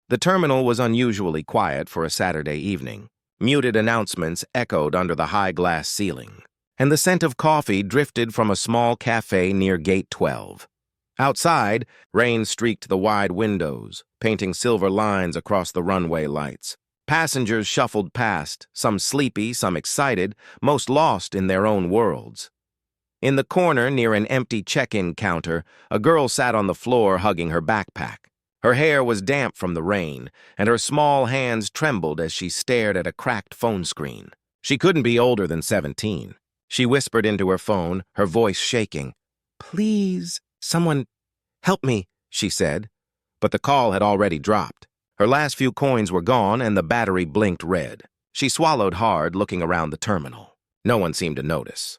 The terminal was unusually quiet for a Saturday evening. Muted announcements echoed under the high glass ceiling, and the scent of coffee drifted from a small cafe near Gate 12. Outside, rain streaked the wide windows, painting silver lines across the runway lights. Passengers shuffled past, some sleepy, some excited, most lost in their own worlds. In the corner near an empty check-in counter, a girl sat on the floor hugging her backpack. Her hair was damp from the rain, and her small hands trembled as she stared at a cracked phone screen. She couldn't be older than 17. She whispered into her phone, her voice shaking. "Please, someone, help me," she said. But the call had already dropped. Her last few coins were gone, and the battery blinked red. She swallowed hard, looking around the terminal. No one seemed to notice.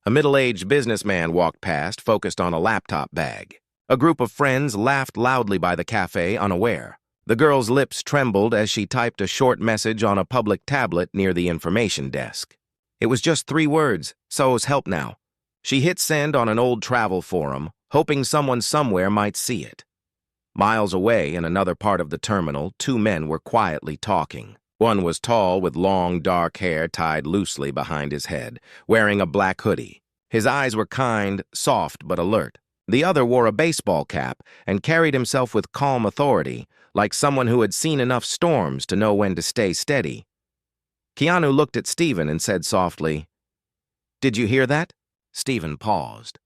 A middle-aged businessman walked past, focused on a laptop bag. A group of friends laughed loudly by the cafe, unaware. The girl's lips trembled as she typed a short message on a public tablet near the information desk. It was just 3 words, "SOS, help now." She hit send on an old travel forum, hoping someone somewhere might see it. Miles away, in another part of the terminal, 2 men were quietly talking. One was tall, with long, dark hair tied loosely behind his head, wearing a black hoodie. His eyes were kind, soft, but alert. The other wore a baseball cap and carried himself with calm authority, like someone who had seen enough storms to know when to stay steady. Keanu looked at Stephen and said softly, "Did you hear that?" Stephen paused.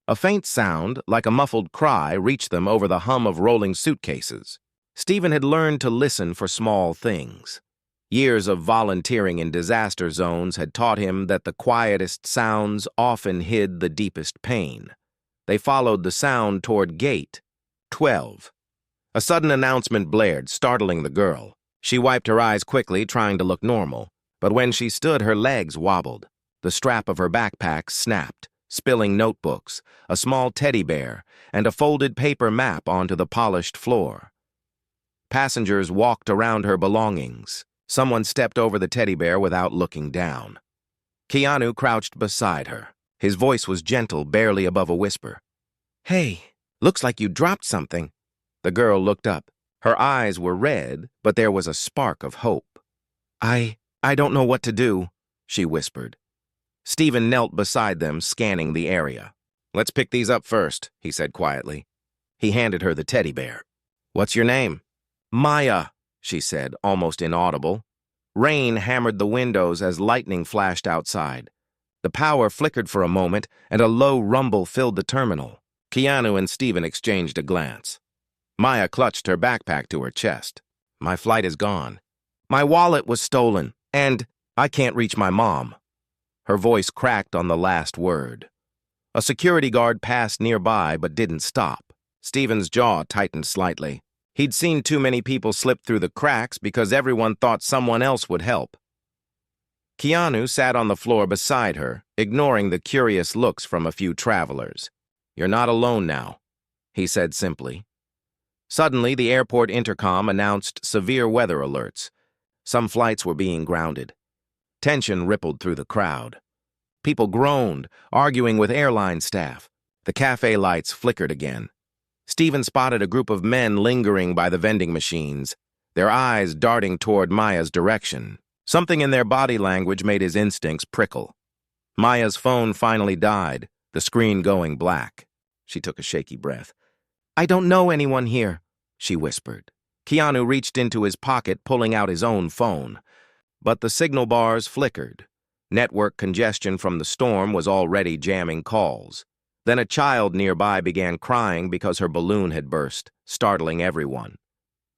A faint sound, like a muffled cry, reached them over the hum of rolling suitcases. Stephen had learned to listen for small things. Years of volunteering in disaster zones had taught him that the quietest sounds often hid the deepest pain. They followed the sound toward Gate 12. A sudden announcement blared, startling the girl. She wiped her eyes quickly, trying to look normal, but when she stood, her legs wobbled. The strap of her backpack snapped, spilling notebooks, a small teddy bear, and a folded paper map onto the polished floor. Passengers walked around her belongings. Someone stepped over the teddy bear without looking down. Keanu crouched beside her. His voice was gentle, barely above a whisper. "Hey, looks like you dropped something." The girl looked up. Her eyes were red, but there was a spark of hope. I don't know what to do," she whispered. Stephen knelt beside them, scanning the area. "Let's pick these up first," he said quietly. He handed her the teddy bear. "What's your name?" "Maya," she said, almost inaudible. Rain hammered the windows as lightning flashed outside. The power flickered for a moment, and a low rumble filled the terminal. Keanu and Stephen exchanged a glance. Maya clutched her backpack to her chest. "My flight is gone. My wallet was stolen, and I can't reach my mom." Her voice cracked on the last word. A security guard passed nearby but didn't stop. Stephen's jaw tightened slightly. He'd seen too many people slip through the cracks because everyone thought someone else would help. Keanu sat on the floor beside her, ignoring the curious looks from a few travelers. "You're not alone now," he said simply. Suddenly, the airport intercom announced severe weather alerts. Some flights were being grounded. Tension rippled through the crowd. People groaned, arguing with airline staff. The cafe lights flickered again. Stephen spotted a group of men lingering by the vending machines, their eyes darting toward Maya's direction. Something in their body language made his instincts prickle. Maya's phone finally died, the screen going black. She took a shaky breath. "I don't know anyone here," she whispered. Keanu reached into his pocket, pulling out his own phone. But the signal bars flickered. Network congestion from the storm was already jamming calls. Then a child nearby began crying because her balloon had burst, startling everyone.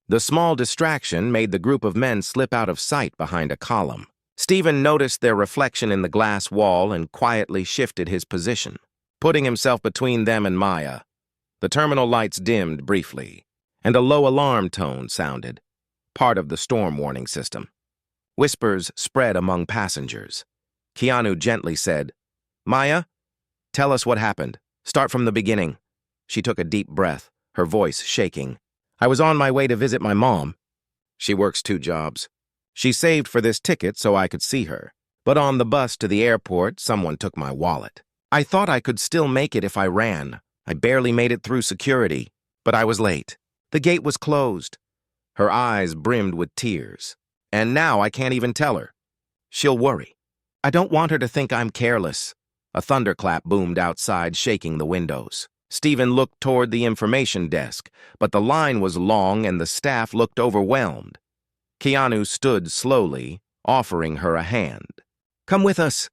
The small distraction made the group of men slip out of sight behind a column. Stephen noticed their reflection in the glass wall and quietly shifted his position, putting himself between them and Maya. The terminal lights dimmed briefly, and a low alarm tone sounded, part of the storm warning system. Whispers spread among passengers. Keanu gently said, "Maya, tell us what happened. Start from the beginning." She took a deep breath, her voice shaking. "I was on my way to visit my mom. She works 2 jobs. She saved for this ticket so I could see her. But on the bus to the airport, someone took my wallet. I thought I could still make it if I ran. I barely made it through security, but I was late. The gate was closed. Her eyes brimmed with tears. And now I can't even tell her. She'll worry. I don't want her to think I'm careless. A thunderclap boomed outside, shaking the windows. Stephen looked toward the information desk, but the line was long and the staff looked overwhelmed. Keanu stood slowly, offering her a hand. Come with us.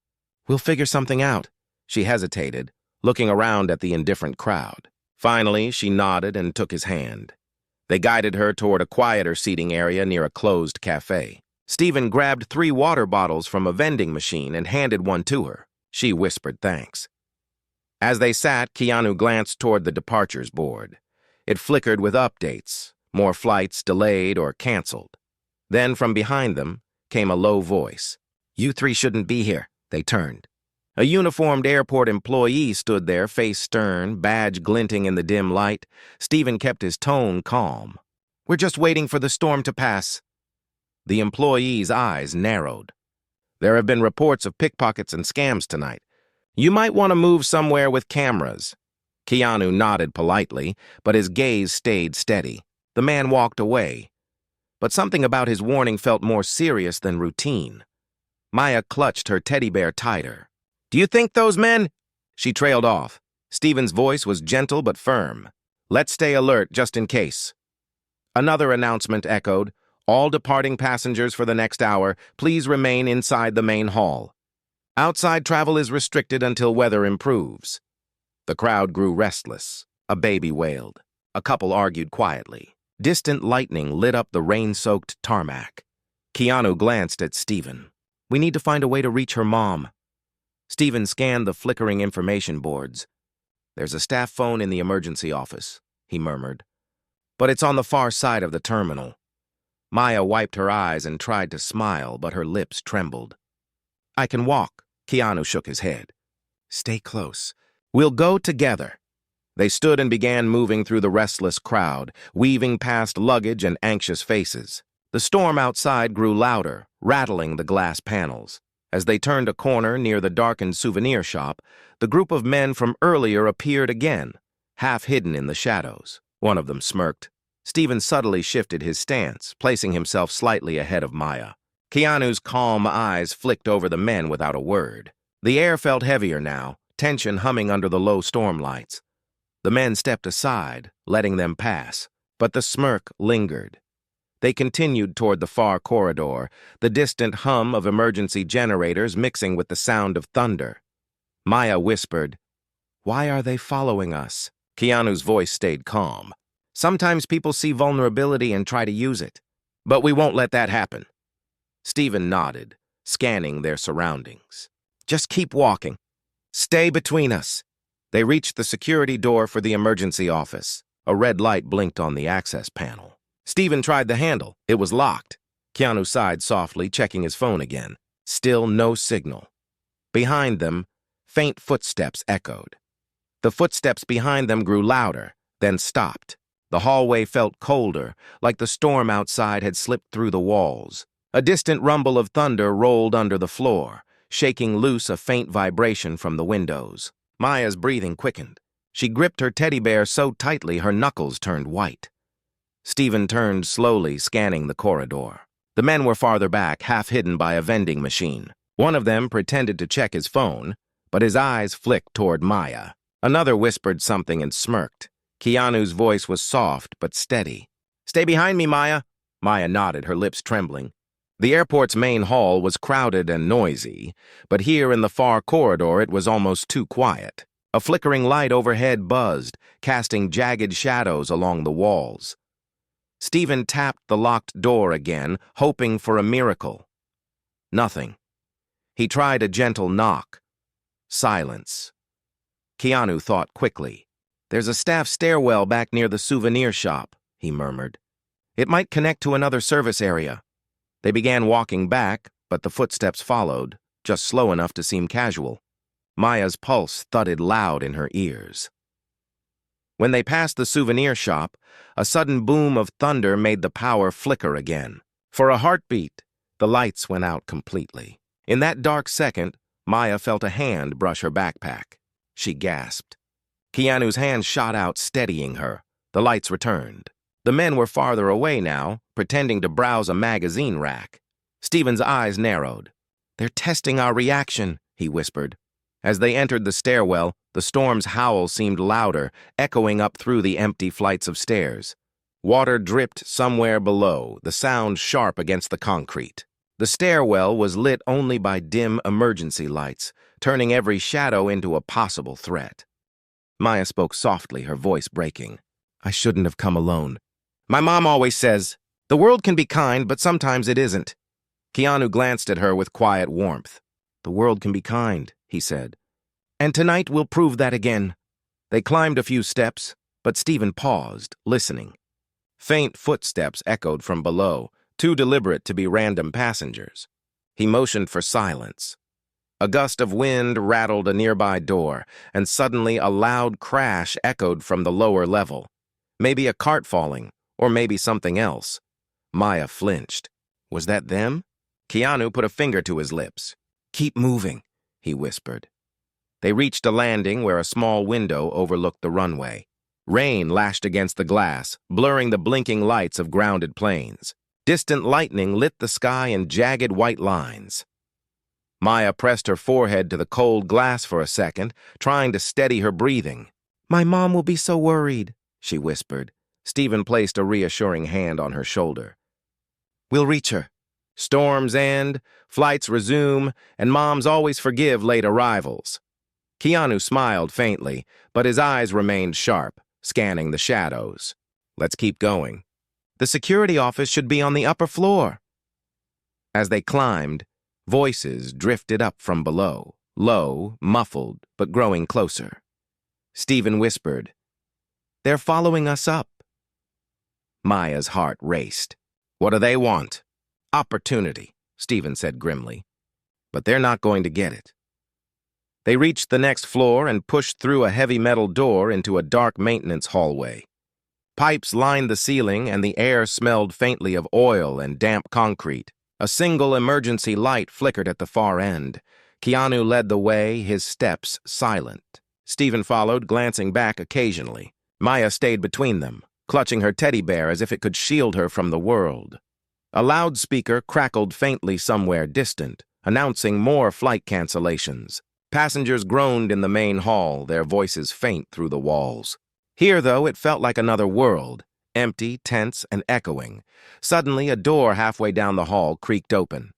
We'll figure something out. She hesitated, looking around at the indifferent crowd. Finally, she nodded and took his hand. They guided her toward a quieter seating area near a closed cafe. Stephen grabbed 3 water bottles from a vending machine and handed one to her. She whispered thanks. As they sat, Keanu glanced toward the departures board. It flickered with updates, more flights delayed or canceled. Then from behind them came a low voice. You 3 shouldn't be here. They turned. A uniformed airport employee stood there, face stern, badge glinting in the dim light. Stephen kept his tone calm. We're just waiting for the storm to pass. The employee's eyes narrowed. There have been reports of pickpockets and scams tonight. You might want to move somewhere with cameras. Keanu nodded politely, but his gaze stayed steady. The man walked away. But something about his warning felt more serious than routine. Maya clutched her teddy bear tighter. Do you think those men? She trailed off. Stephen's voice was gentle but firm. Let's stay alert just in case. Another announcement echoed. All departing passengers for the next hour, please remain inside the main hall. Outside travel is restricted until weather improves. The crowd grew restless. A baby wailed. A couple argued quietly. Distant lightning lit up the rain-soaked tarmac. Keanu glanced at Stephen. We need to find a way to reach her mom. Stephen scanned the flickering information boards. There's a staff phone in the emergency office, he murmured. But it's on the far side of the terminal. Maya wiped her eyes and tried to smile, but her lips trembled. I can walk. Keanu shook his head. Stay close. We'll go together. They stood and began moving through the restless crowd, weaving past luggage and anxious faces. The storm outside grew louder, rattling the glass panels. As they turned a corner near the darkened souvenir shop, the group of men from earlier appeared again, half hidden in the shadows. One of them smirked. Stephen subtly shifted his stance, placing himself slightly ahead of Maya. Keanu's calm eyes flicked over the men without a word. The air felt heavier now, tension humming under the low storm lights. The men stepped aside, letting them pass, but the smirk lingered. They continued toward the far corridor, the distant hum of emergency generators mixing with the sound of thunder. Maya whispered, Why are they following us? Keanu's voice stayed calm. Sometimes people see vulnerability and try to use it. But we won't let that happen. Stephen nodded, scanning their surroundings. Just keep walking. Stay between us. They reached the security door for the emergency office. A red light blinked on the access panel. Stephen tried the handle. It was locked. Keanu sighed softly, checking his phone again. Still no signal. Behind them, faint footsteps echoed. The footsteps behind them grew louder, then stopped. The hallway felt colder, like the storm outside had slipped through the walls. A distant rumble of thunder rolled under the floor, shaking loose a faint vibration from the windows. Maya's breathing quickened. She gripped her teddy bear so tightly her knuckles turned white. Stephen turned slowly, scanning the corridor. The men were farther back, half hidden by a vending machine. One of them pretended to check his phone, but his eyes flicked toward Maya. Another whispered something and smirked. Keanu's voice was soft but steady. Stay behind me, Maya. Maya nodded, her lips trembling. The airport's main hall was crowded and noisy, but here in the far corridor it was almost too quiet. A flickering light overhead buzzed, casting jagged shadows along the walls. Stephen tapped the locked door again, hoping for a miracle. Nothing. He tried a gentle knock. Silence. Keanu thought quickly. There's a staff stairwell back near the souvenir shop, he murmured. It might connect to another service area. They began walking back, but the footsteps followed, just slow enough to seem casual. Maya's pulse thudded loud in her ears. When they passed the souvenir shop, a sudden boom of thunder made the power flicker again. For a heartbeat, the lights went out completely. In that dark second, Maya felt a hand brush her backpack. She gasped. Keanu's hand shot out, steadying her. The lights returned. The men were farther away now, pretending to browse a magazine rack. Stephen's eyes narrowed. "They're testing our reaction," he whispered. As they entered the stairwell, the storm's howl seemed louder, echoing up through the empty flights of stairs. Water dripped somewhere below, the sound sharp against the concrete. The stairwell was lit only by dim emergency lights, turning every shadow into a possible threat. Maya spoke softly, her voice breaking. "I shouldn't have come alone. My mom always says, the world can be kind, but sometimes it isn't." Keanu glanced at her with quiet warmth. "The world can be kind," he said. "And tonight we'll prove that again." They climbed a few steps, but Stephen paused, listening. Faint footsteps echoed from below, too deliberate to be random passengers. He motioned for silence. A gust of wind rattled a nearby door, and suddenly a loud crash echoed from the lower level. Maybe a cart falling, or maybe something else. Maya flinched. Was that them? Keanu put a finger to his lips. "Keep moving," he whispered. They reached a landing where a small window overlooked the runway. Rain lashed against the glass, blurring the blinking lights of grounded planes. Distant lightning lit the sky in jagged white lines. Maya pressed her forehead to the cold glass for a second, trying to steady her breathing. "My mom will be so worried," she whispered. Stephen placed a reassuring hand on her shoulder. "We'll reach her. Storms end, flights resume, and moms always forgive late arrivals." Keanu smiled faintly, but his eyes remained sharp, scanning the shadows. "Let's keep going. The security office should be on the upper floor." As they climbed, voices drifted up from below, low, muffled, but growing closer. Stephen whispered, "They're following us up." Maya's heart raced. "What do they want?" "Opportunity," Stephen said grimly. "But they're not going to get it." They reached the next floor and pushed through a heavy metal door into a dark maintenance hallway. Pipes lined the ceiling and the air smelled faintly of oil and damp concrete. A single emergency light flickered at the far end. Keanu led the way, his steps silent. Stephen followed, glancing back occasionally. Maya stayed between them, clutching her teddy bear as if it could shield her from the world. A loudspeaker crackled faintly somewhere distant, announcing more flight cancellations. Passengers groaned in the main hall, their voices faint through the walls. Here, though, it felt like another world, empty, tense, and echoing. Suddenly, a door halfway down the hall creaked open.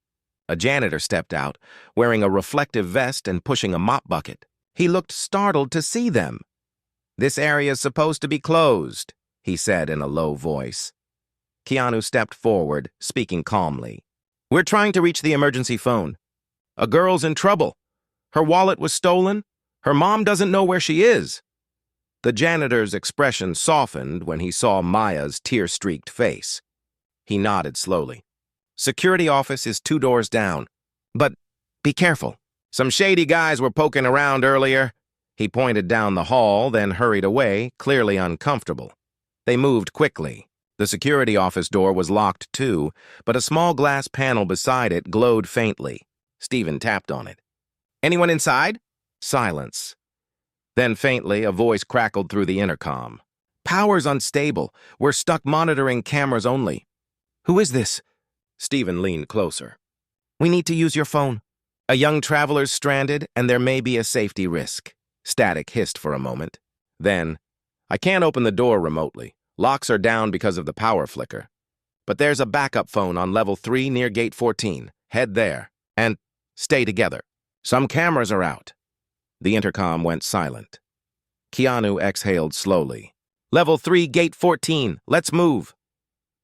A janitor stepped out, wearing a reflective vest and pushing a mop bucket. He looked startled to see them. "This area's supposed to be closed," he said in a low voice. Keanu stepped forward, speaking calmly. "We're trying to reach the emergency phone. A girl's in trouble. Her wallet was stolen. Her mom doesn't know where she is." The janitor's expression softened when he saw Maya's tear-streaked face. He nodded slowly. "Security office is 2 doors down. But be careful. Some shady guys were poking around earlier." He pointed down the hall, then hurried away, clearly uncomfortable. They moved quickly. The security office door was locked too, but a small glass panel beside it glowed faintly. Stephen tapped on it. "Anyone inside?" Silence. Then faintly, a voice crackled through the intercom. "Power's unstable. We're stuck monitoring cameras only." "Who is this?" Stephen leaned closer. "We need to use your phone. A young traveler's stranded, and there may be a safety risk." Static hissed for a moment. Then, "I can't open the door remotely. Locks are down because of the power flicker. But there's a backup phone on level 3 near gate 14. Head there. And stay together. Some cameras are out." The intercom went silent. Keanu exhaled slowly. "Level 3, gate 14. Let's move."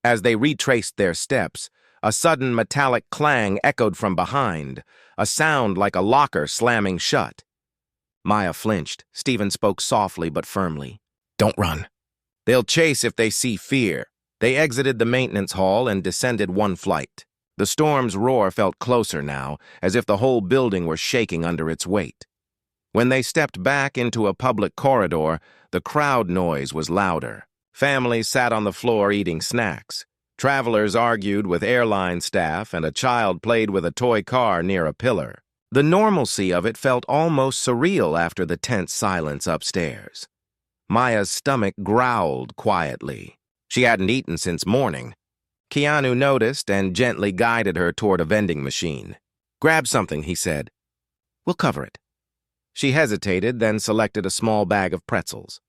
As they retraced their steps, a sudden metallic clang echoed from behind, a sound like a locker slamming shut. Maya flinched. Stephen spoke softly but firmly. "Don't run. They'll chase if they see fear." They exited the maintenance hall and descended 1 flight. The storm's roar felt closer now, as if the whole building were shaking under its weight. When they stepped back into a public corridor, the crowd noise was louder. Families sat on the floor eating snacks. Travelers argued with airline staff, and a child played with a toy car near a pillar. The normalcy of it felt almost surreal after the tense silence upstairs. Maya's stomach growled quietly. She hadn't eaten since morning. Keanu noticed and gently guided her toward a vending machine. "Grab something," he said. "We'll cover it." She hesitated, then selected a small bag of pretzels.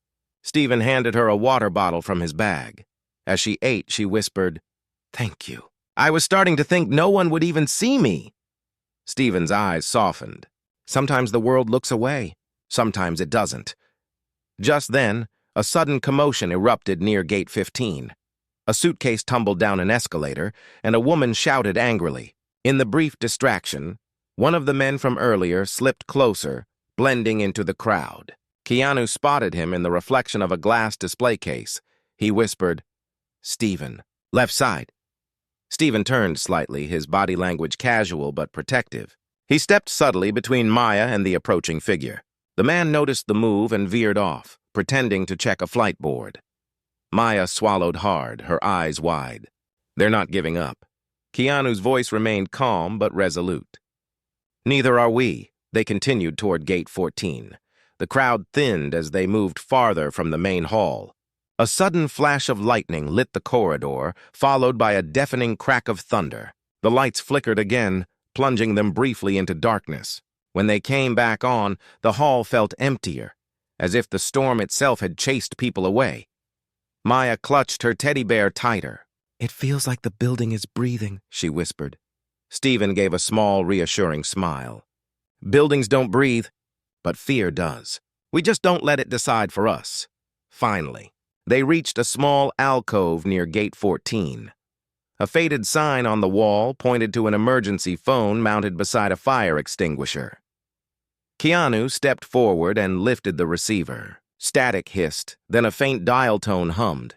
Stephen handed her a water bottle from his bag. As she ate, she whispered, "Thank you. I was starting to think no one would even see me." Stephen's eyes softened. Sometimes the world looks away. Sometimes it doesn't. Just then, a sudden commotion erupted near Gate 15. A suitcase tumbled down an escalator, and a woman shouted angrily. In the brief distraction, one of the men from earlier slipped closer, blending into the crowd. Keanu spotted him in the reflection of a glass display case. He whispered, "Stephen, left side." Stephen turned slightly, his body language casual but protective. He stepped subtly between Maya and the approaching figure. The man noticed the move and veered off, pretending to check a flight board. Maya swallowed hard, her eyes wide. "They're not giving up." Keanu's voice remained calm but resolute. "Neither are we." They continued toward Gate 14. The crowd thinned as they moved farther from the main hall. A sudden flash of lightning lit the corridor, followed by a deafening crack of thunder. The lights flickered again, plunging them briefly into darkness. When they came back on, the hall felt emptier, as if the storm itself had chased people away. Maya clutched her teddy bear tighter. "It feels like the building is breathing," she whispered. Stephen gave a small, reassuring smile. "Buildings don't breathe, but fear does. We just don't let it decide for us." Finally, they reached a small alcove near Gate 14. A faded sign on the wall pointed to an emergency phone mounted beside a fire extinguisher. Keanu stepped forward and lifted the receiver. Static hissed, then a faint dial tone hummed.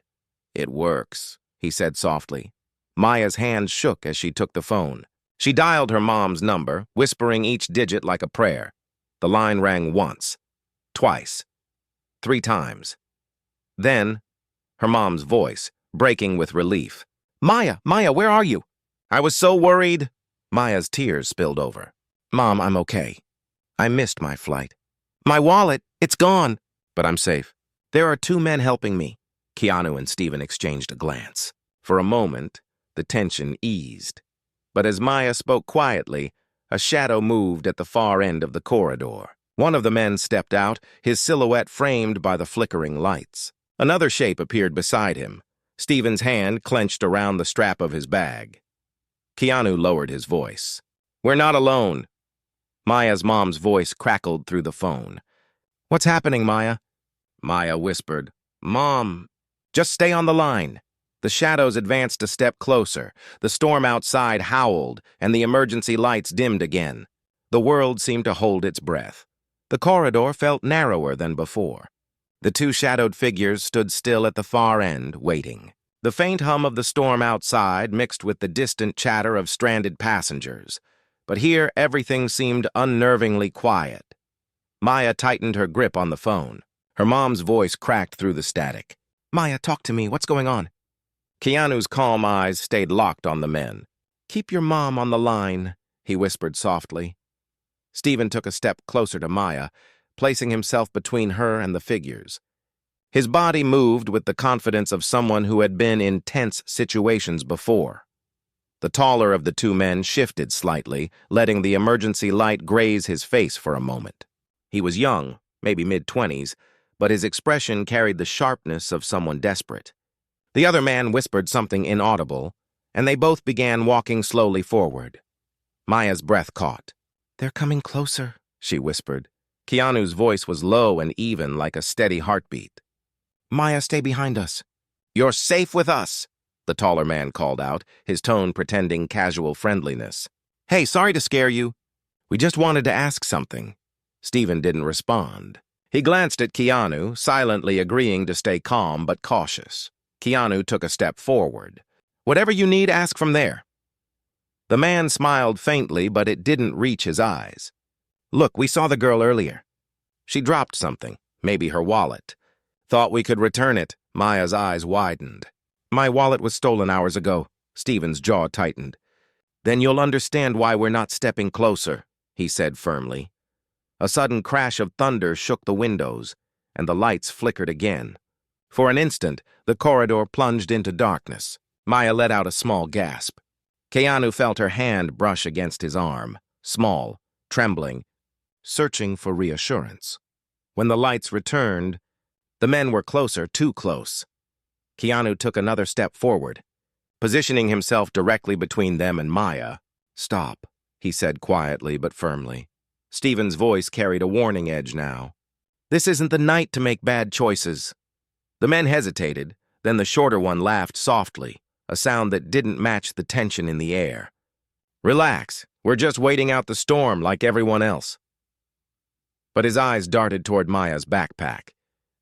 "It works," he said softly. Maya's hand shook as she took the phone. She dialed her mom's number, whispering each digit like a prayer. The line rang once, twice, 3 times. Then, her mom's voice, breaking with relief. Maya, where are you?" "I was so worried." Maya's tears spilled over. "Mom, I'm okay. I missed my flight. My wallet, it's gone. But I'm safe. There are 2 men helping me." Keanu and Stephen exchanged a glance. For a moment, the tension eased. But as Maya spoke quietly, a shadow moved at the far end of the corridor. One of the men stepped out, his silhouette framed by the flickering lights. Another shape appeared beside him. Stephen's hand clenched around the strap of his bag. Keanu lowered his voice. "We're not alone." Maya's mom's voice crackled through the phone. "What's happening, Maya?" Maya whispered, "Mom, just stay on the line." The shadows advanced a step closer. The storm outside howled, and the emergency lights dimmed again. The world seemed to hold its breath. The corridor felt narrower than before. The 2 shadowed figures stood still at the far end, waiting. The faint hum of the storm outside mixed with the distant chatter of stranded passengers. But here, everything seemed unnervingly quiet. Maya tightened her grip on the phone. Her mom's voice cracked through the static. "Maya, talk to me. What's going on?" Keanu's calm eyes stayed locked on the men. "Keep your mom on the line," he whispered softly. Stephen took a step closer to Maya, placing himself between her and the figures. His body moved with the confidence of someone who had been in tense situations before. The taller of the 2 men shifted slightly, letting the emergency light graze his face for a moment. He was young, maybe mid-20s, but his expression carried the sharpness of someone desperate. The other man whispered something inaudible, and they both began walking slowly forward. Maya's breath caught. "They're coming closer," she whispered. Keanu's voice was low and even, like a steady heartbeat. "Maya, stay behind us." "You're safe with us," the taller man called out, his tone pretending casual friendliness. "Hey, sorry to scare you. We just wanted to ask something." Stephen didn't respond. He glanced at Keanu, silently agreeing to stay calm but cautious. Keanu took a step forward. "Whatever you need, ask from there." The man smiled faintly, but it didn't reach his eyes. "Look, we saw the girl earlier. She dropped something, maybe her wallet. Thought we could return it." Maya's eyes widened. "My wallet was stolen hours ago." Stephen's jaw tightened. "Then you'll understand why we're not stepping closer," he said firmly. A sudden crash of thunder shook the windows, and the lights flickered again. For an instant, the corridor plunged into darkness. Maya let out a small gasp. Keanu felt her hand brush against his arm, small, trembling, searching for reassurance. When the lights returned, the men were closer, too close. Keanu took another step forward, positioning himself directly between them and Maya. "Stop," he said quietly but firmly. Stephen's voice carried a warning edge now. "This isn't the night to make bad choices." The men hesitated, then the shorter one laughed softly, a sound that didn't match the tension in the air. "Relax, we're just waiting out the storm like everyone else." But his eyes darted toward Maya's backpack.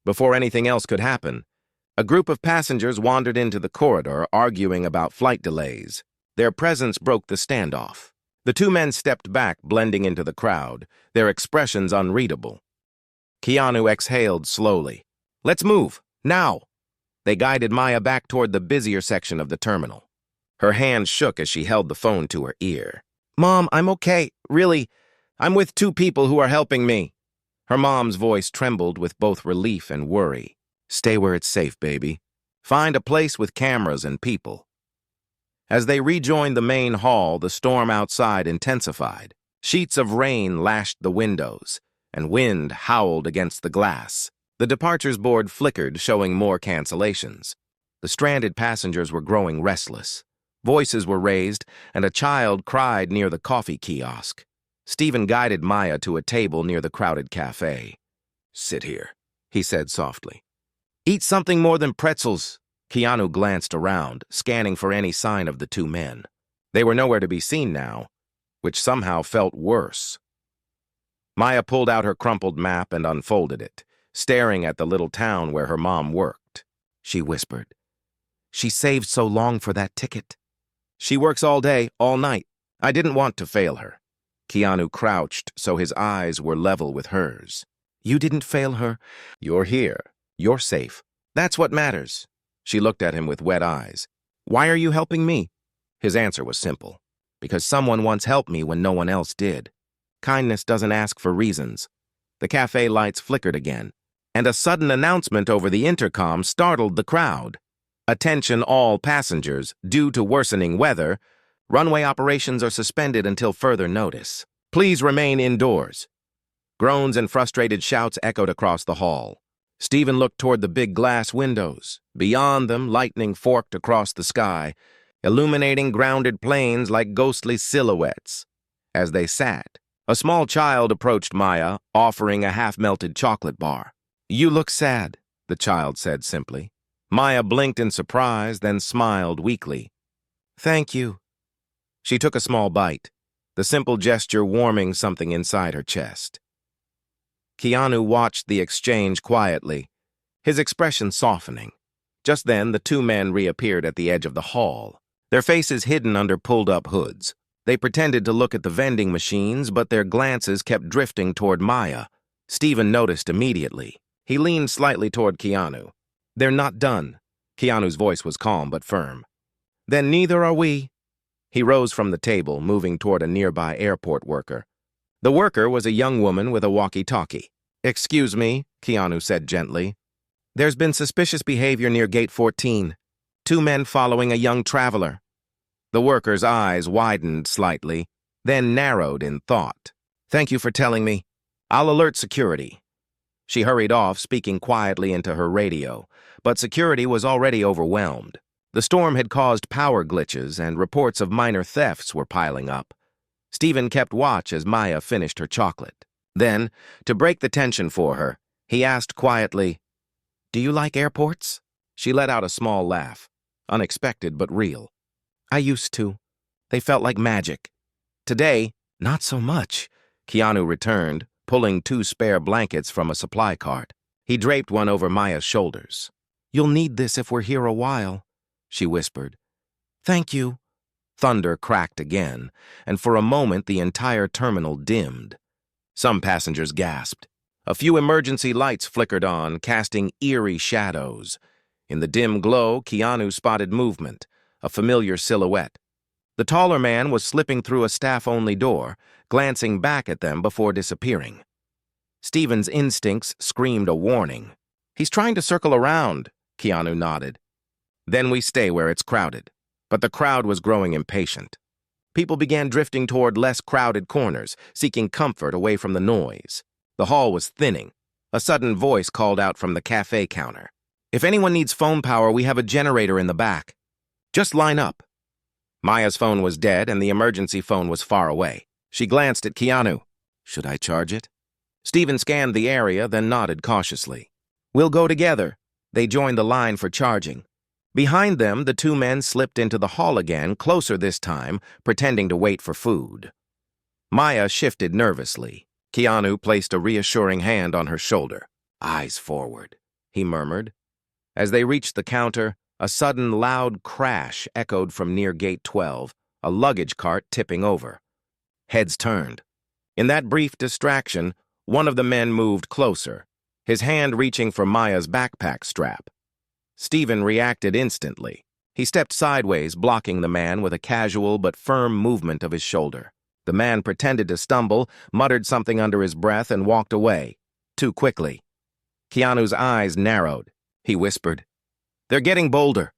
Before anything else could happen, a group of passengers wandered into the corridor, arguing about flight delays. Their presence broke the standoff. The two men stepped back, blending into the crowd, their expressions unreadable. Keanu exhaled slowly. "Let's move, now!" They guided Maya back toward the busier section of the terminal. Her hand shook as she held the phone to her ear. "Mom, I'm okay. Really, I'm with two people who are helping me." Her mom's voice trembled with both relief and worry. "Stay where it's safe, baby. Find a place with cameras and people." As they rejoined the main hall, the storm outside intensified. Sheets of rain lashed the windows, and wind howled against the glass. The departures board flickered, showing more cancellations. The stranded passengers were growing restless. Voices were raised, and a child cried near the coffee kiosk. Stephen guided Maya to a table near the crowded cafe. "Sit here," he said softly. "Eat something more than pretzels." Keanu glanced around, scanning for any sign of the two men. They were nowhere to be seen now, which somehow felt worse. Maya pulled out her crumpled map and unfolded it, staring at the little town where her mom worked. She whispered, "She saved so long for that ticket. She works all day, all night. I didn't want to fail her." Keanu crouched so his eyes were level with hers. "You didn't fail her. You're here. You're safe. That's what matters." She looked at him with wet eyes. "Why are you helping me?" His answer was simple. "Because someone once helped me when no one else did. Kindness doesn't ask for reasons." The cafe lights flickered again, and a sudden announcement over the intercom startled the crowd. "Attention all passengers, due to worsening weather, runway operations are suspended until further notice. Please remain indoors." Groans and frustrated shouts echoed across the hall. Stephen looked toward the big glass windows. Beyond them, lightning forked across the sky, illuminating grounded planes like ghostly silhouettes. As they sat, a small child approached Maya, offering a half-melted chocolate bar. "You look sad," the child said simply. Maya blinked in surprise, then smiled weakly. "Thank you." She took a small bite, the simple gesture warming something inside her chest. Keanu watched the exchange quietly, his expression softening. Just then, the two men reappeared at the edge of the hall, their faces hidden under pulled-up hoods. They pretended to look at the vending machines, but their glances kept drifting toward Maya. Stephen noticed immediately. He leaned slightly toward Keanu. "They're not done." Keanu's voice was calm but firm. "Then neither are we." He rose from the table, moving toward a nearby airport worker. The worker was a young woman with a walkie-talkie. "Excuse me," Keanu said gently. "There's been suspicious behavior near Gate 14. Two men following a young traveler." The worker's eyes widened slightly, then narrowed in thought. "Thank you for telling me. I'll alert security." She hurried off, speaking quietly into her radio, but security was already overwhelmed. The storm had caused power glitches, and reports of minor thefts were piling up. Stephen kept watch as Maya finished her chocolate. Then, to break the tension for her, he asked quietly, "Do you like airports?" She let out a small laugh, unexpected but real. "I used to. They felt like magic. Today, not so much," Keanu returned, pulling two spare blankets from a supply cart. He draped one over Maya's shoulders. "You'll need this if we're here a while," she whispered. "Thank you." Thunder cracked again, and for a moment the entire terminal dimmed. Some passengers gasped. A few emergency lights flickered on, casting eerie shadows. In the dim glow, Keanu spotted movement, a familiar silhouette. The taller man was slipping through a staff-only door, glancing back at them before disappearing. Stephen's instincts screamed a warning. "He's trying to circle around," Keanu nodded. Then we stay where it's crowded. But the crowd was growing impatient. People began drifting toward less crowded corners, seeking comfort away from the noise. The hall was thinning. A sudden voice called out from the cafe counter. "If anyone needs phone power, we have a generator in the back. Just line up." Maya's phone was dead and the emergency phone was far away. She glanced at Keanu. "Should I charge it?" Stephen scanned the area, then nodded cautiously. "We'll go together." They joined the line for charging. Behind them, the two men slipped into the hall again, closer this time, pretending to wait for food. Maya shifted nervously. Keanu placed a reassuring hand on her shoulder. "Eyes forward," he murmured. As they reached the counter, a sudden loud crash echoed from near Gate 12, a luggage cart tipping over. Heads turned. In that brief distraction, one of the men moved closer, his hand reaching for Maya's backpack strap. Stephen reacted instantly. He stepped sideways, blocking the man with a casual but firm movement of his shoulder. The man pretended to stumble, muttered something under his breath, and walked away. Too quickly. Keanu's eyes narrowed. He whispered, "They're getting bolder."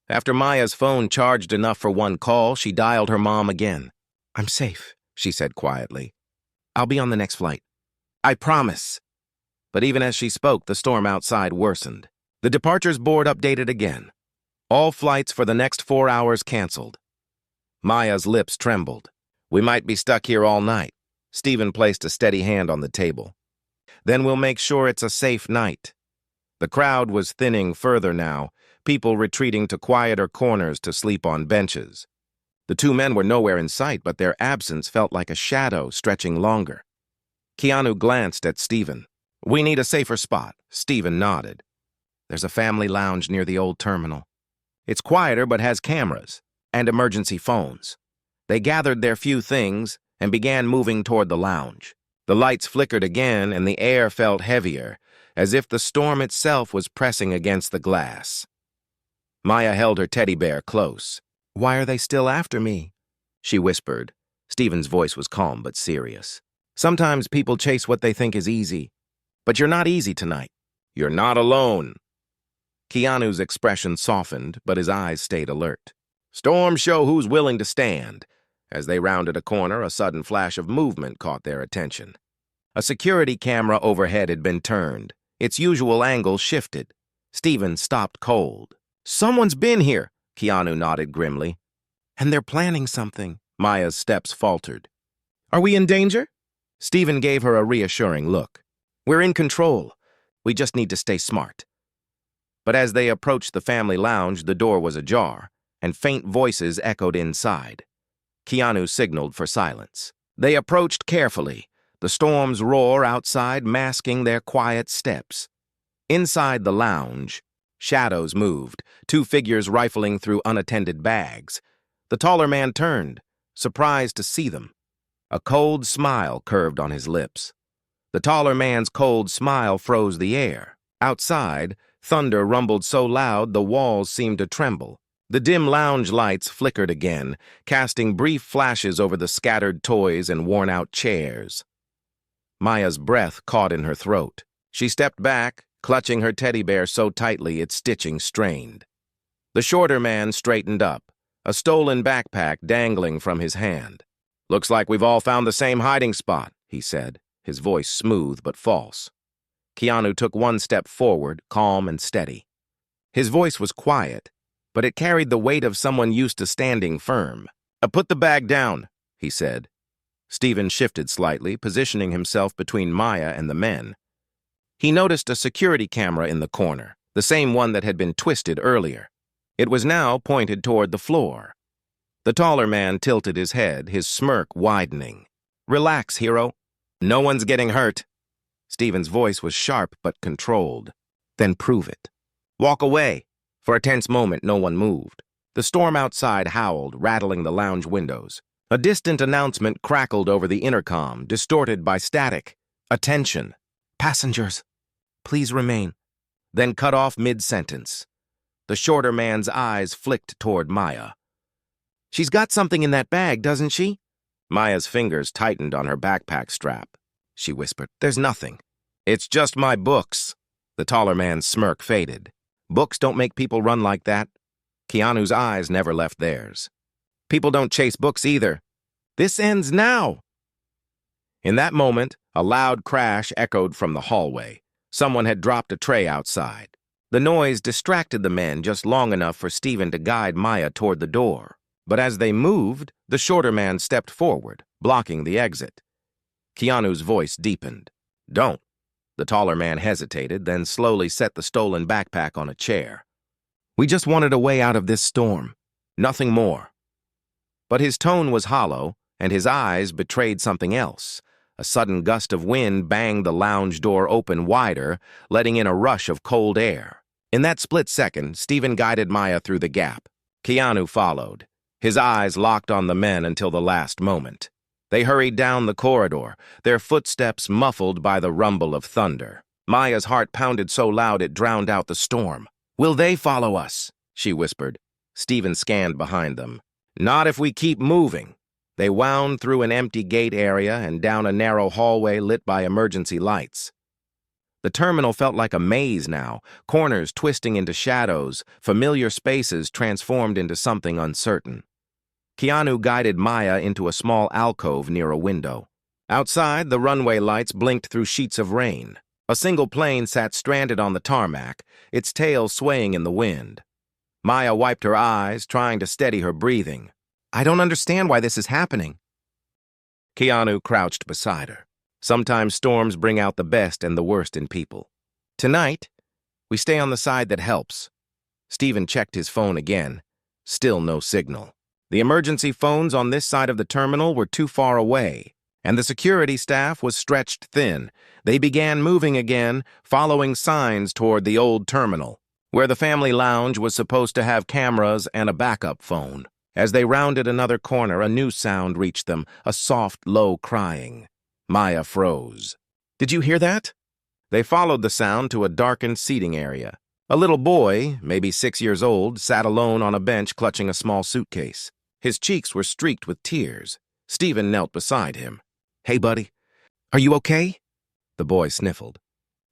After Maya's phone charged enough for one call, she dialed her mom again. "I'm safe," she said quietly. "I'll be on the next flight. I promise." But even as she spoke, the storm outside worsened. The departures board updated again. All flights for the next 4 hours canceled. Maya's lips trembled. "We might be stuck here all night." Stephen placed a steady hand on the table. "Then we'll make sure it's a safe night." The crowd was thinning further now, people retreating to quieter corners to sleep on benches. The two men were nowhere in sight, but their absence felt like a shadow stretching longer. Keanu glanced at Stephen. "We need a safer spot." Stephen nodded. "There's a family lounge near the old terminal. It's quieter but has cameras and emergency phones." They gathered their few things and began moving toward the lounge. The lights flickered again and the air felt heavier, as if the storm itself was pressing against the glass. Maya held her teddy bear close. "Why are they still after me?" she whispered. Stephen's voice was calm but serious. "Sometimes people chase what they think is easy. But you're not easy tonight. You're not alone." Keanu's expression softened, but his eyes stayed alert. "Storms show who's willing to stand." As they rounded a corner, a sudden flash of movement caught their attention. A security camera overhead had been turned. Its usual angle shifted. Stephen stopped cold. "Someone's been here," Keanu nodded grimly. "And they're planning something." Maya's steps faltered. "Are we in danger?" Stephen gave her a reassuring look. "We're in control. We just need to stay smart." But as they approached the family lounge, the door was ajar, and faint voices echoed inside. Keanu signaled for silence. They approached carefully, the storm's roar outside masking their quiet steps. Inside the lounge, shadows moved, two figures rifling through unattended bags. The taller man turned, surprised to see them. A cold smile curved on his lips. The taller man's cold smile froze the air. Outside, thunder rumbled so loud the walls seemed to tremble. The dim lounge lights flickered again, casting brief flashes over the scattered toys and worn-out chairs. Maya's breath caught in her throat. She stepped back, clutching her teddy bear so tightly its stitching strained. The shorter man straightened up, a stolen backpack dangling from his hand. "Looks like we've all found the same hiding spot," he said, his voice smooth but false. Keanu took one step forward, calm and steady. His voice was quiet, but it carried the weight of someone used to standing firm. "Put the bag down," he said. Stephen shifted slightly, positioning himself between Maya and the men. He noticed a security camera in the corner, the same one that had been twisted earlier. It was now pointed toward the floor. The taller man tilted his head, his smirk widening. "Relax, hero. No one's getting hurt." Stephen's voice was sharp but controlled. "Then prove it. Walk away." For a tense moment, no one moved. The storm outside howled, rattling the lounge windows. A distant announcement crackled over the intercom, distorted by static. "Attention. Passengers. Please remain." Then cut off mid-sentence. The shorter man's eyes flicked toward Maya. "She's got something in that bag, doesn't she?" Maya's fingers tightened on her backpack strap. She whispered, "There's nothing. It's just my books." The taller man's smirk faded. Books don't make people run like that. Keanu's eyes never left theirs. People don't chase books either. This ends now. In that moment, a loud crash echoed from the hallway. Someone had dropped a tray outside. The noise distracted the men just long enough for Stephen to guide Maya toward the door. But as they moved, the shorter man stepped forward, blocking the exit. Keanu's voice deepened. Don't. The taller man hesitated, then slowly set the stolen backpack on a chair. We just wanted a way out of this storm. Nothing more. But his tone was hollow, and his eyes betrayed something else. A sudden gust of wind banged the lounge door open wider, letting in a rush of cold air. In that split second, Stephen guided Maya through the gap. Keanu followed, his eyes locked on the men until the last moment. They hurried down the corridor, their footsteps muffled by the rumble of thunder. Maya's heart pounded so loud it drowned out the storm. Will they follow us? She whispered. Stephen scanned behind them. Not if we keep moving. They wound through an empty gate area and down a narrow hallway lit by emergency lights. The terminal felt like a maze now, corners twisting into shadows, familiar spaces transformed into something uncertain. Keanu guided Maya into a small alcove near a window. Outside, the runway lights blinked through sheets of rain. A single plane sat stranded on the tarmac, its tail swaying in the wind. Maya wiped her eyes, trying to steady her breathing. I don't understand why this is happening. Keanu crouched beside her. Sometimes storms bring out the best and the worst in people. Tonight, we stay on the side that helps. Stephen checked his phone again. Still no signal. The emergency phones on this side of the terminal were too far away, and the security staff was stretched thin. They began moving again, following signs toward the old terminal, where the family lounge was supposed to have cameras and a backup phone. As they rounded another corner, a new sound reached them, a soft, low crying. Maya froze. Did you hear that? They followed the sound to a darkened seating area. A little boy, maybe 6 years old, sat alone on a bench clutching a small suitcase. His cheeks were streaked with tears. Stephen knelt beside him. Hey, buddy, are you okay? The boy sniffled.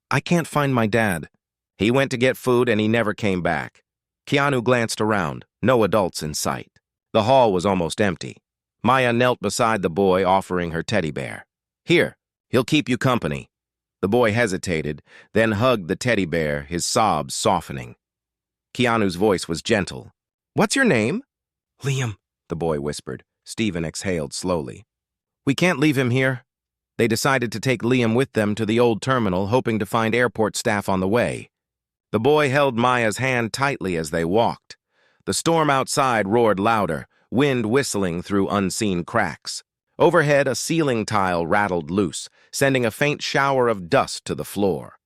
I can't find my dad. He went to get food and he never came back. Keanu glanced around, no adults in sight. The hall was almost empty. Maya knelt beside the boy, offering her teddy bear. Here, he'll keep you company. The boy hesitated, then hugged the teddy bear, his sobs softening. Keanu's voice was gentle. What's your name? Liam, the boy whispered. Stephen exhaled slowly. We can't leave him here. They decided to take Liam with them to the old terminal, hoping to find airport staff on the way. The boy held Maya's hand tightly as they walked. The storm outside roared louder, wind whistling through unseen cracks. Overhead, a ceiling tile rattled loose, sending a faint shower of dust to the floor.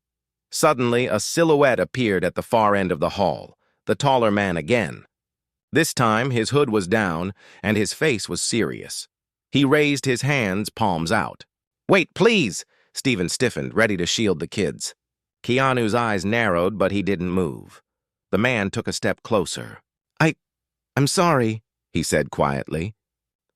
Suddenly, a silhouette appeared at the far end of the hall, the taller man again. This time, his hood was down, and his face was serious. He raised his hands, palms out. Wait, please! Stephen stiffened, ready to shield the kids. Keanu's eyes narrowed, but he didn't move. The man took a step closer. I'm sorry, he said quietly.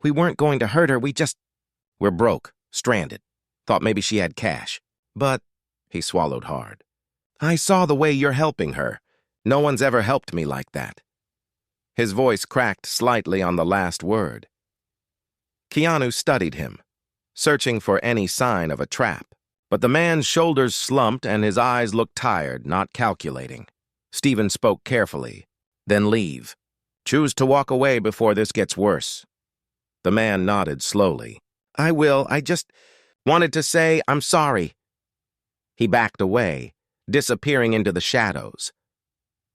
We weren't going to hurt her, We're broke, stranded. Thought maybe she had cash. But, he swallowed hard. I saw the way you're helping her. No one's ever helped me like that. His voice cracked slightly on the last word. Keanu studied him, searching for any sign of a trap. But the man's shoulders slumped and his eyes looked tired, not calculating. Stephen spoke carefully. Then leave. Choose to walk away before this gets worse. The man nodded slowly. I will. I just wanted to say I'm sorry. He backed away, disappearing into the shadows.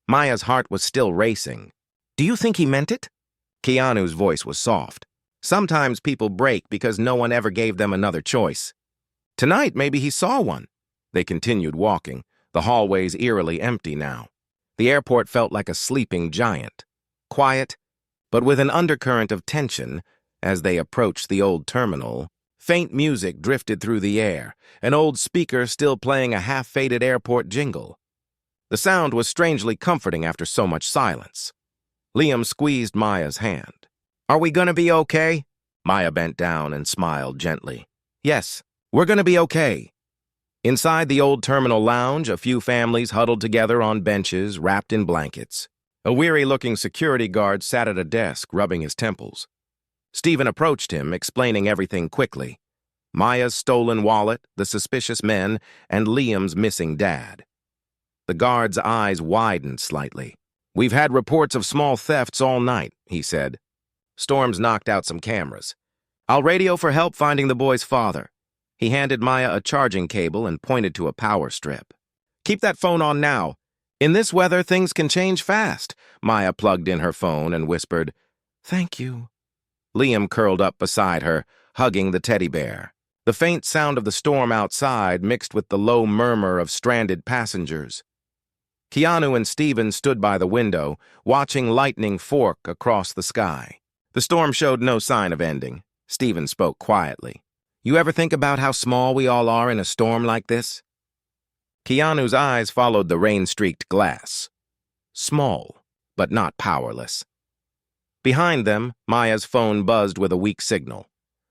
Maya's heart was still racing. Do you think he meant it? Keanu's voice was soft. Sometimes people break because no one ever gave them another choice. Tonight, maybe he saw one. They continued walking, the hallways eerily empty now. The airport felt like a sleeping giant. Quiet, but with an undercurrent of tension. As they approached the old terminal, faint music drifted through the air, an old speaker still playing a half-faded airport jingle. The sound was strangely comforting after so much silence. Liam squeezed Maya's hand. Are we gonna be okay? Maya bent down and smiled gently. Yes, we're gonna be okay. Inside the old terminal lounge, a few families huddled together on benches, wrapped in blankets. A weary-looking security guard sat at a desk, rubbing his temples. Stephen approached him, explaining everything quickly. Maya's stolen wallet, the suspicious men, and Liam's missing dad. The guard's eyes widened slightly. "We've had reports of small thefts all night," he said. Storms knocked out some cameras. "I'll radio for help finding the boy's father." He handed Maya a charging cable and pointed to a power strip. "Keep that phone on now. In this weather, things can change fast." Maya plugged in her phone and whispered, "Thank you." Liam curled up beside her, hugging the teddy bear. The faint sound of the storm outside mixed with the low murmur of stranded passengers. Keanu and Stephen stood by the window, watching lightning fork across the sky. The storm showed no sign of ending. Stephen spoke quietly. "You ever think about how small we all are in a storm like this?" Keanu's eyes followed the rain-streaked glass. Small, but not powerless. Behind them, Maya's phone buzzed with a weak signal.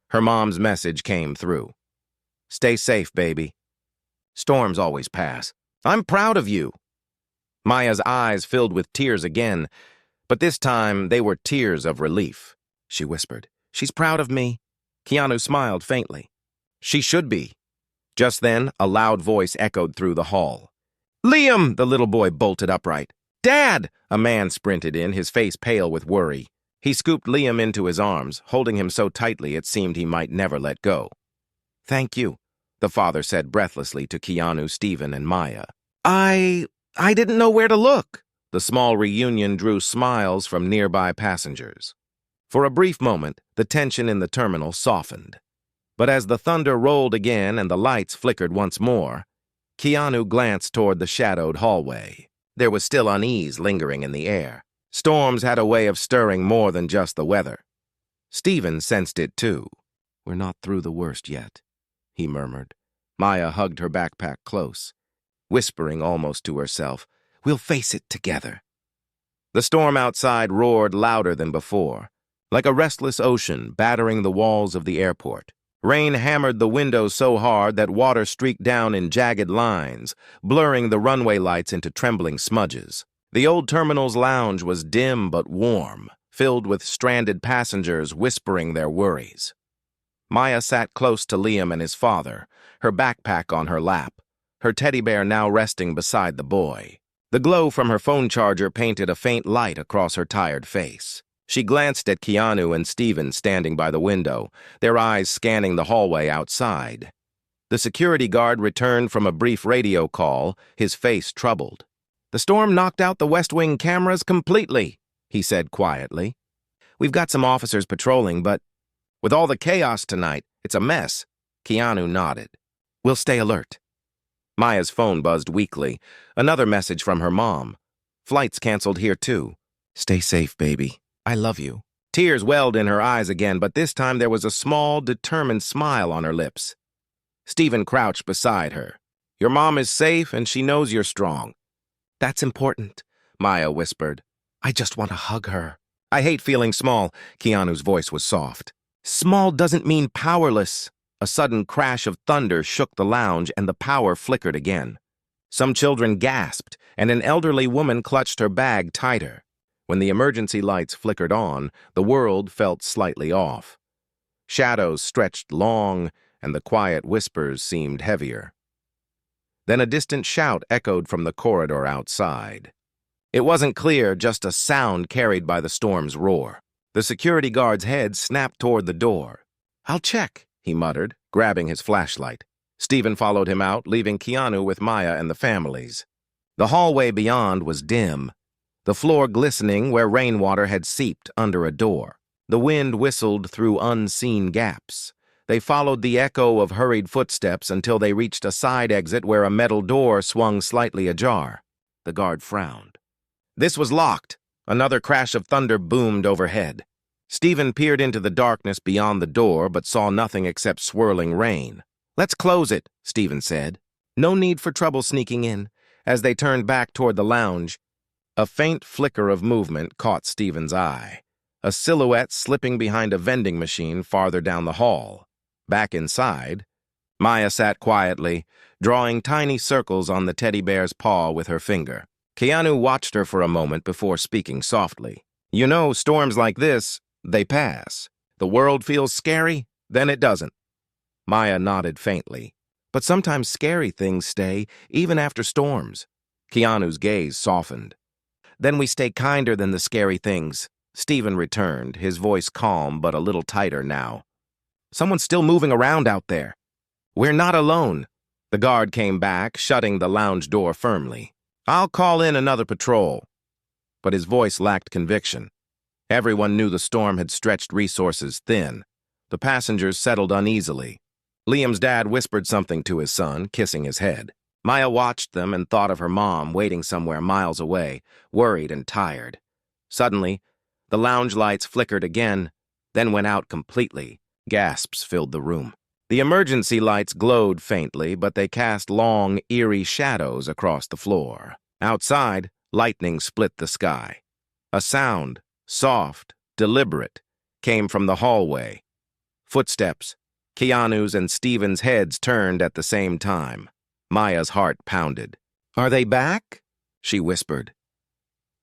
Her mom's message came through. "Stay safe, baby. Storms always pass. I'm proud of you." Maya's eyes filled with tears again, but this time they were tears of relief. She whispered, "She's proud of me." Keanu smiled faintly. "She should be." Just then, a loud voice echoed through the hall. "Liam!" The little boy bolted upright. "Dad!" A man sprinted in, his face pale with worry. He scooped Liam into his arms, holding him so tightly it seemed he might never let go. "Thank you," the father said breathlessly to Keanu, Stephen, and Maya. I didn't know where to look." The small reunion drew smiles from nearby passengers. For a brief moment, the tension in the terminal softened. But as the thunder rolled again and the lights flickered once more, Keanu glanced toward the shadowed hallway. There was still unease lingering in the air. Storms had a way of stirring more than just the weather. Stephen sensed it too. "We're not through the worst yet," he murmured. Maya hugged her backpack close, whispering almost to herself, "We'll face it together." The storm outside roared louder than before, like a restless ocean battering the walls of the airport. Rain hammered the windows so hard that water streaked down in jagged lines, blurring the runway lights into trembling smudges. The old terminal's lounge was dim but warm, filled with stranded passengers whispering their worries. Maya sat close to Liam and his father, her backpack on her lap, her teddy bear now resting beside the boy. The glow from her phone charger painted a faint light across her tired face. She glanced at Keanu and Stephen standing by the window, their eyes scanning the hallway outside. The security guard returned from a brief radio call, his face troubled. "The storm knocked out the West Wing cameras completely," he said quietly. "We've got some officers patrolling, but with all the chaos tonight, it's a mess." Keanu nodded. "We'll stay alert." Maya's phone buzzed weakly. Another message from her mom. "Flights canceled here too. Stay safe, baby. I love you." Tears welled in her eyes again, but this time there was a small, determined smile on her lips. Stephen crouched beside her. "Your mom is safe and she knows you're strong." "That's important," Maya whispered. "I just want to hug her." "I hate feeling small." Keanu's voice was soft. "Small doesn't mean powerless." A sudden crash of thunder shook the lounge and the power flickered again. Some children gasped, and an elderly woman clutched her bag tighter. When the emergency lights flickered on, the world felt slightly off. Shadows stretched long, and the quiet whispers seemed heavier. Then a distant shout echoed from the corridor outside. It wasn't clear, just a sound carried by the storm's roar. The security guard's head snapped toward the door. "I'll check," he muttered, grabbing his flashlight. Stephen followed him out, leaving Keanu with Maya and the families. The hallway beyond was dim, the floor glistening where rainwater had seeped under a door. The wind whistled through unseen gaps. They followed the echo of hurried footsteps until they reached a side exit where a metal door swung slightly ajar. The guard frowned. This was locked. Another crash of thunder boomed overhead. Stephen peered into the darkness beyond the door but saw nothing except swirling rain. "Let's close it," Stephen said. "No need for trouble sneaking in." As they turned back toward the lounge, a faint flicker of movement caught Stephen's eye. A silhouette slipping behind a vending machine farther down the hall. Back inside, Maya sat quietly, drawing tiny circles on the teddy bear's paw with her finger. Keanu watched her for a moment before speaking softly. You know, storms like this, they pass. The world feels scary, then it doesn't. Maya nodded faintly. But sometimes scary things stay, even after storms. Keanu's gaze softened. Then we stay kinder than the scary things. Stephen returned, his voice calm but a little tighter now. Someone's still moving around out there. We're not alone. The guard came back, shutting the lounge door firmly. I'll call in another patrol. But his voice lacked conviction. Everyone knew the storm had stretched resources thin. The passengers settled uneasily. Liam's dad whispered something to his son, kissing his head. Maya watched them and thought of her mom waiting somewhere miles away, worried and tired. Suddenly, the lounge lights flickered again, then went out completely. Gasps filled the room. The emergency lights glowed faintly, but they cast long, eerie shadows across the floor. Outside, lightning split the sky. A sound, soft, deliberate, came from the hallway. Footsteps. Keanu's and Stephen's heads turned at the same time. Maya's heart pounded. Are they back? She whispered.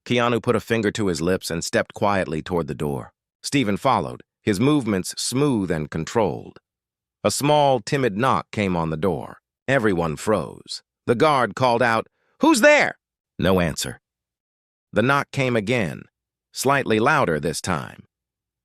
Keanu put a finger to his lips and stepped quietly toward the door. Stephen followed, his movements smooth and controlled. A small, timid knock came on the door. Everyone froze. The guard called out, "Who's there?" No answer. The knock came again, slightly louder this time.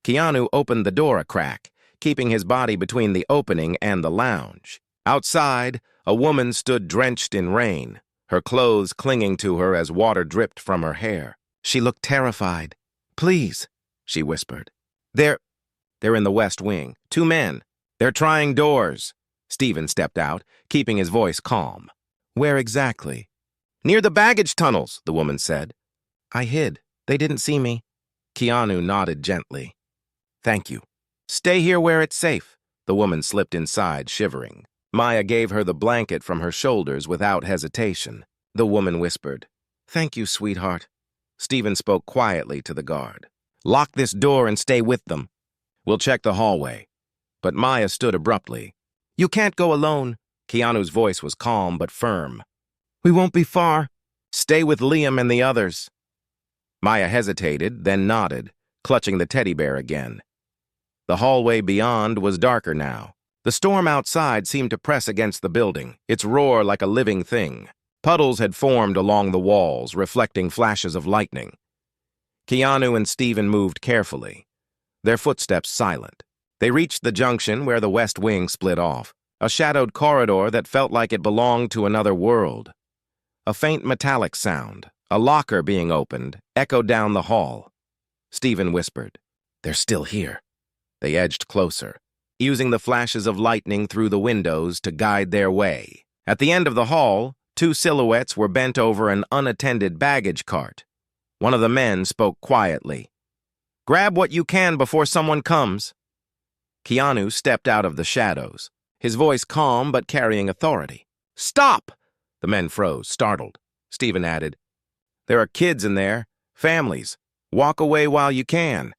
Keanu opened the door a crack, keeping his body between the opening and the lounge. Outside, a woman stood drenched in rain, her clothes clinging to her as water dripped from her hair. She looked terrified. "Please," she whispered. They're in the West Wing. 2 men. They're trying doors." Stephen stepped out, keeping his voice calm. "Where exactly?" "Near the baggage tunnels," the woman said. "I hid. They didn't see me." Keanu nodded gently. "Thank you." "Stay here where it's safe." The woman slipped inside, shivering. Maya gave her the blanket from her shoulders without hesitation. The woman whispered, "Thank you, sweetheart." Stephen spoke quietly to the guard. "Lock this door and stay with them. We'll check the hallway." But Maya stood abruptly. "You can't go alone." Keanu's voice was calm but firm. "We won't be far. Stay with Liam and the others." Maya hesitated, then nodded, clutching the teddy bear again. The hallway beyond was darker now. The storm outside seemed to press against the building, its roar like a living thing. Puddles had formed along the walls, reflecting flashes of lightning. Keanu and Stephen moved carefully, their footsteps silent. They reached the junction where the West Wing split off, a shadowed corridor that felt like it belonged to another world. A faint metallic sound, a locker being opened, echoed down the hall. Stephen whispered, "They're still here." They edged closer, using the flashes of lightning through the windows to guide their way. At the end of the hall, 2 silhouettes were bent over an unattended baggage cart. One of the men spoke quietly. "Grab what you can before someone comes." Keanu stepped out of the shadows, his voice calm but carrying authority. "Stop!" The men froze, startled. Stephen added, "There are kids in there, families. Walk away while you can."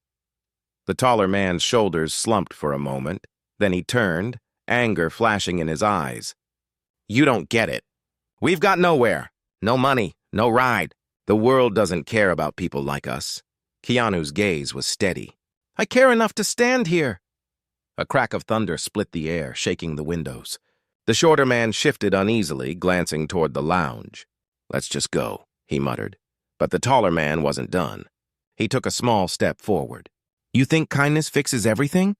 The taller man's shoulders slumped for a moment. Then he turned, anger flashing in his eyes. "You don't get it. We've got nowhere. No money, no ride. The world doesn't care about people like us." Keanu's gaze was steady. "I care enough to stand here." A crack of thunder split the air, shaking the windows. The shorter man shifted uneasily, glancing toward the lounge. "Let's just go," he muttered. But the taller man wasn't done. He took a small step forward. "You think kindness fixes everything?"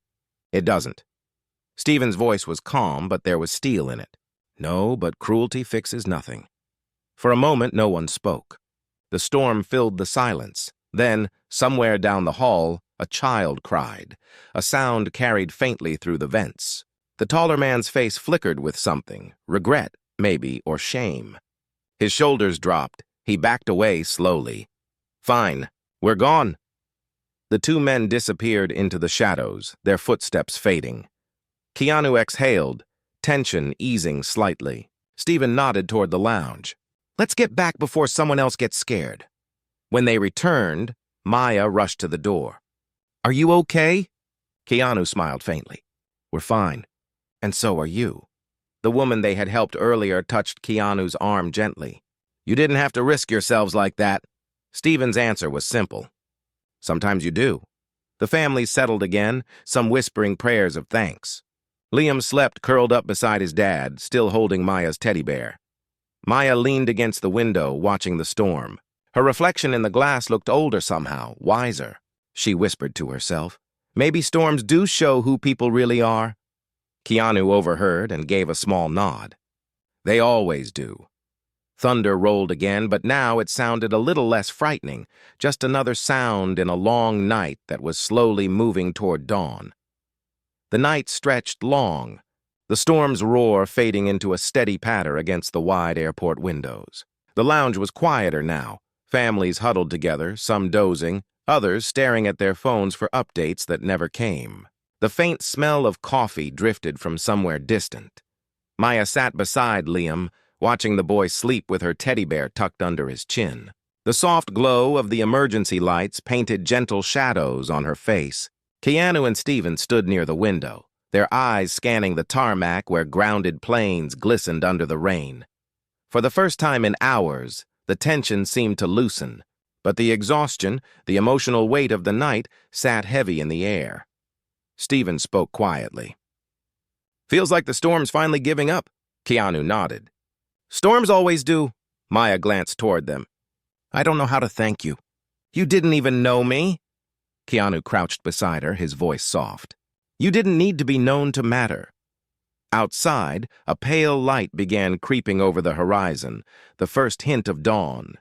"It doesn't." Stephen's voice was calm, but there was steel in it. "No, but cruelty fixes nothing." For a moment, no one spoke. The storm filled the silence. Then, somewhere down the hall, a child cried. A sound carried faintly through the vents. The taller man's face flickered with something, regret, maybe, or shame. His shoulders dropped. He backed away slowly. "Fine, we're gone." The 2 men disappeared into the shadows, their footsteps fading. Keanu exhaled, tension easing slightly. Stephen nodded toward the lounge. "Let's get back before someone else gets scared." When they returned, Maya rushed to the door. "Are you okay?" Keanu smiled faintly. "We're fine. And so are you." The woman they had helped earlier touched Keanu's arm gently. "You didn't have to risk yourselves like that." Stephen's answer was simple. "Sometimes you do." The family settled again, some whispering prayers of thanks. Liam slept curled up beside his dad, still holding Maya's teddy bear. Maya leaned against the window, watching the storm. Her reflection in the glass looked older somehow, wiser. She whispered to herself, "Maybe storms do show who people really are." Keanu overheard and gave a small nod. They always do. Thunder rolled again, but now it sounded a little less frightening, just another sound in a long night that was slowly moving toward dawn. The night stretched long, the storm's roar fading into a steady patter against the wide airport windows. The lounge was quieter now, families huddled together, some dozing, others staring at their phones for updates that never came. The faint smell of coffee drifted from somewhere distant. Maya sat beside Liam, watching the boy sleep with her teddy bear tucked under his chin. The soft glow of the emergency lights painted gentle shadows on her face. Keanu and Stephen stood near the window, their eyes scanning the tarmac where grounded planes glistened under the rain. For the first time in hours, the tension seemed to loosen, but the exhaustion, the emotional weight of the night, sat heavy in the air. Stephen spoke quietly. "Feels like the storm's finally giving up." Keanu nodded. "Storms always do." Maya glanced toward them. "I don't know how to thank you." "You didn't even know me." Keanu crouched beside her, his voice soft. "You didn't need to be known to matter." Outside, a pale light began creeping over the horizon, the first hint of dawn.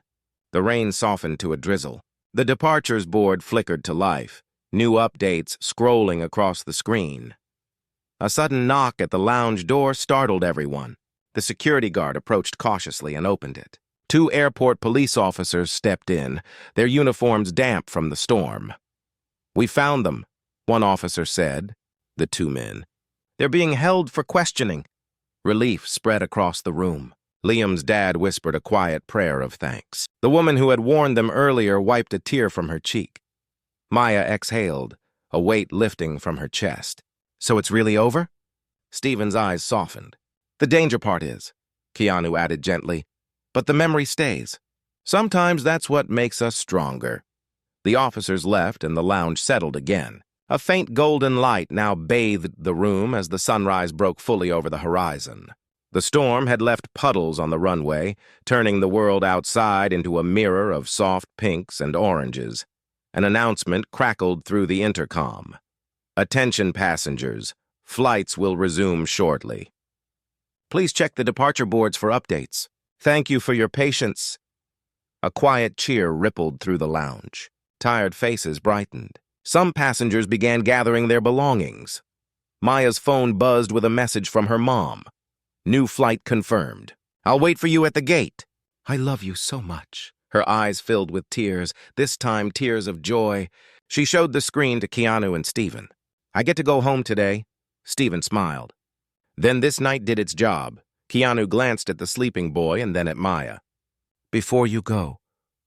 The rain softened to a drizzle. The departures board flickered to life, new updates scrolling across the screen. A sudden knock at the lounge door startled everyone. The security guard approached cautiously and opened it. 2 airport police officers stepped in, their uniforms damp from the storm. "We found them," one officer said. The 2 men. "They're being held for questioning." Relief spread across the room. Liam's dad whispered a quiet prayer of thanks. The woman who had warned them earlier wiped a tear from her cheek. Maya exhaled, a weight lifting from her chest. "So it's really over?" Stephen's eyes softened. "The danger part is," Keanu added gently, "but the memory stays. Sometimes that's what makes us stronger." The officers left and the lounge settled again. A faint golden light now bathed the room as the sunrise broke fully over the horizon. The storm had left puddles on the runway, turning the world outside into a mirror of soft pinks and oranges. An announcement crackled through the intercom. "Attention passengers, flights will resume shortly. Please check the departure boards for updates. Thank you for your patience." A quiet cheer rippled through the lounge. Tired faces brightened. Some passengers began gathering their belongings. Maya's phone buzzed with a message from her mom. "New flight confirmed. I'll wait for you at the gate." "I love you so much." Her eyes filled with tears, this time tears of joy. She showed the screen to Keanu and Stephen. "I get to go home today." Stephen smiled. Then this night did its job. Keanu glanced at the sleeping boy and then at Maya. "Before you go,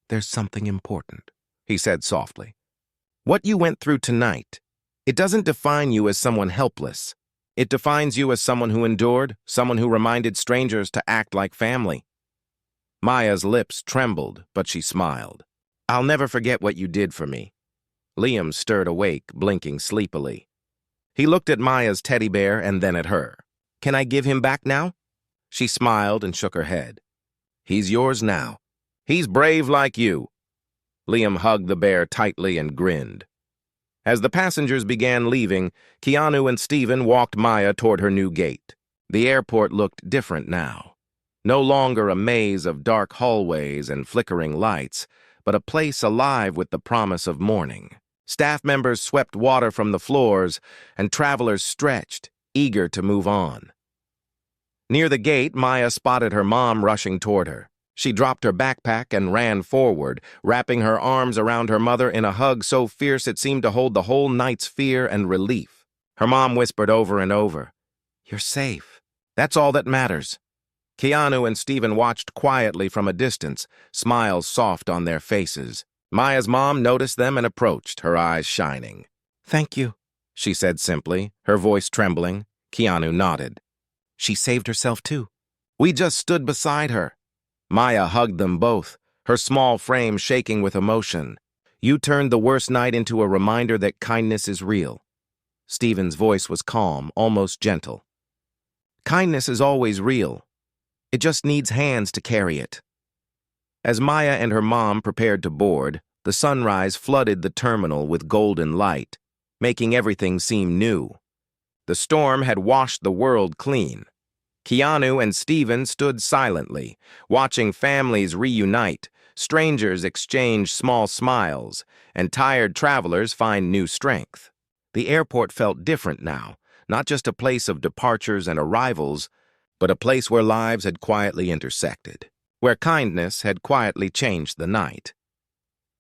there's something important," he said softly. "What you went through tonight, it doesn't define you as someone helpless. It defines you as someone who endured, someone who reminded strangers to act like family." Maya's lips trembled, but she smiled. "I'll never forget what you did for me." Liam stirred awake, blinking sleepily. He looked at Maya's teddy bear and then at her. "Can I give him back now?" She smiled and shook her head. "He's yours now. He's brave like you." Liam hugged the bear tightly and grinned. As the passengers began leaving, Keanu and Stephen walked Maya toward her new gate. The airport looked different now. No longer a maze of dark hallways and flickering lights, but a place alive with the promise of morning. Staff members swept water from the floors, and travelers stretched, eager to move on. Near the gate, Maya spotted her mom rushing toward her. She dropped her backpack and ran forward, wrapping her arms around her mother in a hug so fierce it seemed to hold the whole night's fear and relief. Her mom whispered over and over, "You're safe. That's all that matters." Keanu and Stephen watched quietly from a distance, smiles soft on their faces. Maya's mom noticed them and approached, her eyes shining. "Thank you," she said simply, her voice trembling. Keanu nodded. She saved herself too. We just stood beside her. Maya hugged them both, her small frame shaking with emotion. You turned the worst night into a reminder that kindness is real. Stephen's voice was calm, almost gentle. Kindness is always real. It just needs hands to carry it. As Maya and her mom prepared to board, the sunrise flooded the terminal with golden light, making everything seem new. The storm had washed the world clean. Keanu and Stephen stood silently, watching families reunite, strangers exchange small smiles, and tired travelers find new strength. The airport felt different now, not just a place of departures and arrivals, but a place where lives had quietly intersected, where kindness had quietly changed the night.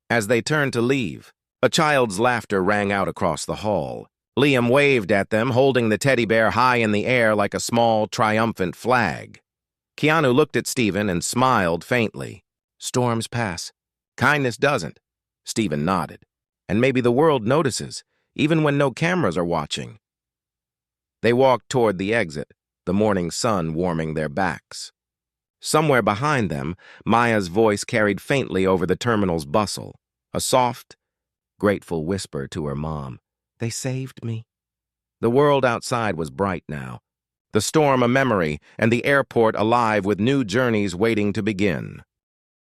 As they turned to leave, a child's laughter rang out across the hall. Liam waved at them, holding the teddy bear high in the air like a small, triumphant flag. Keanu looked at Stephen and smiled faintly. Storms pass. Kindness doesn't. Stephen nodded. And maybe the world notices, even when no cameras are watching. They walked toward the exit, the morning sun warming their backs. Somewhere behind them, Maya's voice carried faintly over the terminal's bustle, a soft, grateful whisper to her mom. They saved me. The world outside was bright now, the storm a memory, and the airport alive with new journeys waiting to begin.